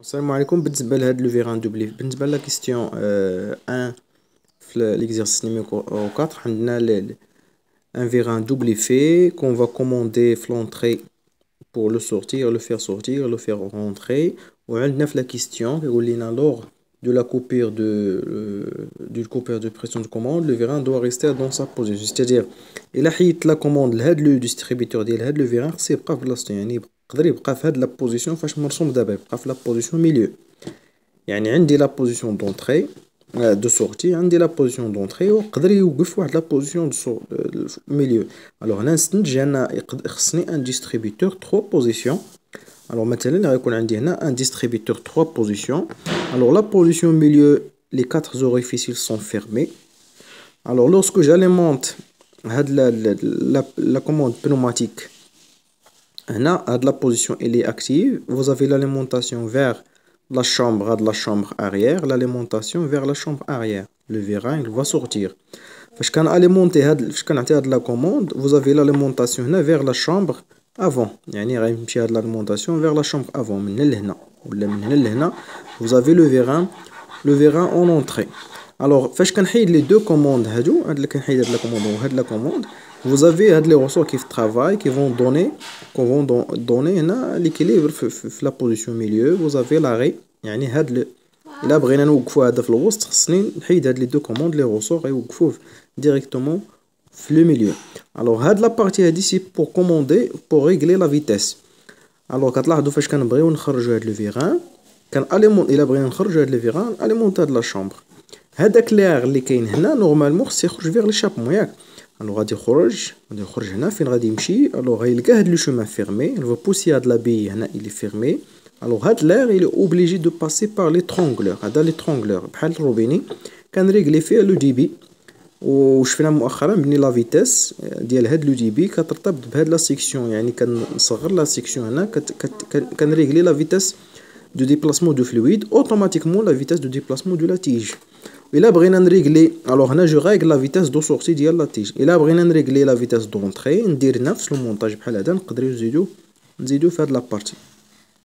السلام عليكم. بالنسبة لهاد لو فيغان دوبلي، بالنسبة لا كيستيون ان في ليكزارسيس نيميرو 4 عندنا ان فيغان doublé fait qu'on va commander في l'entrée pour le sortir, le faire sortir, le faire rentrer. وعندنا في la question كيقول لينا lors de la coupure du coupure de pression de commande, le vérin doit rester dans sa position. C'est-à-dire إلا حيدت لا كوموند لهاد لو ديستريبيتور ديال هاد لو فيغان خصو يبقى في بلاصتو، يعني يقدر يبقى في هاد لا بوزيسيون فاش مرسوم دابا، يبقى في لا بوزيسيون ميليو. يعني عندي لا بوزيسيون دونطري دو سورتي، عندي لا بوزيسيون دونطري ويقدر يوقف واحد لا بوزيسيون دو ميليو. الوغ هنا نستنتج ان خصني ان ديستريبيتور 3 بوزيسيون. الوغ مثلا غيكون عندي هنا ان ديستريبيتور 3 بوزيسيون. الوغ لا بوزيسيون ميليو لي 4 زوريفيسيس سون فيرمي. الوغ لورسكو جاليمونت هاد la commande pneumatique, هنا هاد la position elle est active, vous avez l'alimentation vers la chambre arrière, l'alimentation vers la chambre arrière, le vérin il va sortir. فاش كنعطي هاد la commande, vous avez l'alimentation هنا vers la chambre avant, يعني غيمشي هاد l'alimentation vers la chambre avant من هنا لهنا ولا من هنا لهنا. vous avez le vérin en entrée. Alors فاش كنحيد لي دو كوموند هادو، هاد اللي كنحيد هاد لا كوموند وهاد لا كوموند، vous avez هاد لي ressorts qui travaillent qui vont donner هنا l'équilibre في لا بوزيسيون ميليو. vous avez l'arrêt، يعني هاد الا بغينا نوقفو هذا في الوسط خصني نحيد هاد لي دو كوموند لي ressorts غيوقفوه ديريكتومون في لو ميليو. الوغ هاد لا بارتي هادي سي بور كوموندي بور ريغلي لا فيتاس. الوغ كتلاحظوا فاش كنبغيو نخرجوا هاد لو فيغان الا بغينا نخرجوا هاد لو فيغان اليمونط هاد لا شامبر، هداك ليغ اللي كاين هنا نورمالمون خص يخرج فيغ لي شابمون ياك. الوغ غادي يخرج هنا فين غادي يمشي. الوغ غيلقى هاد لو شومان فيرمي، il va pousser هاد لا بي هنا il est fermé. الوغ هاد ليغ il est obligé de passer par les trongleurs. هذا لي ترونغلور بحال الروبيني كنريغلي فيه لو دي بي. وشفنا مؤخرا بلي لا فيتاس ديال هاد لو دي بي كترتبط بهاد لا سيكسيون، يعني كنصغر لا سيكسيون هنا كنريغلي لا فيتاس دو ديبلاسمون دو فلويد اوتوماتيكمون لا فيتاس دو ديبلاسمون دو لا تيج. الا بغينا نريغلي الوغ هنا جو ريغل لا فيتاس دو سورتي ديال لا تيج. الا بغينا نريغلي لا فيتاس دونطري ندير نفس لو مونطاج بحال هذا، نقدروا نزيدو في هاد لا بارتي.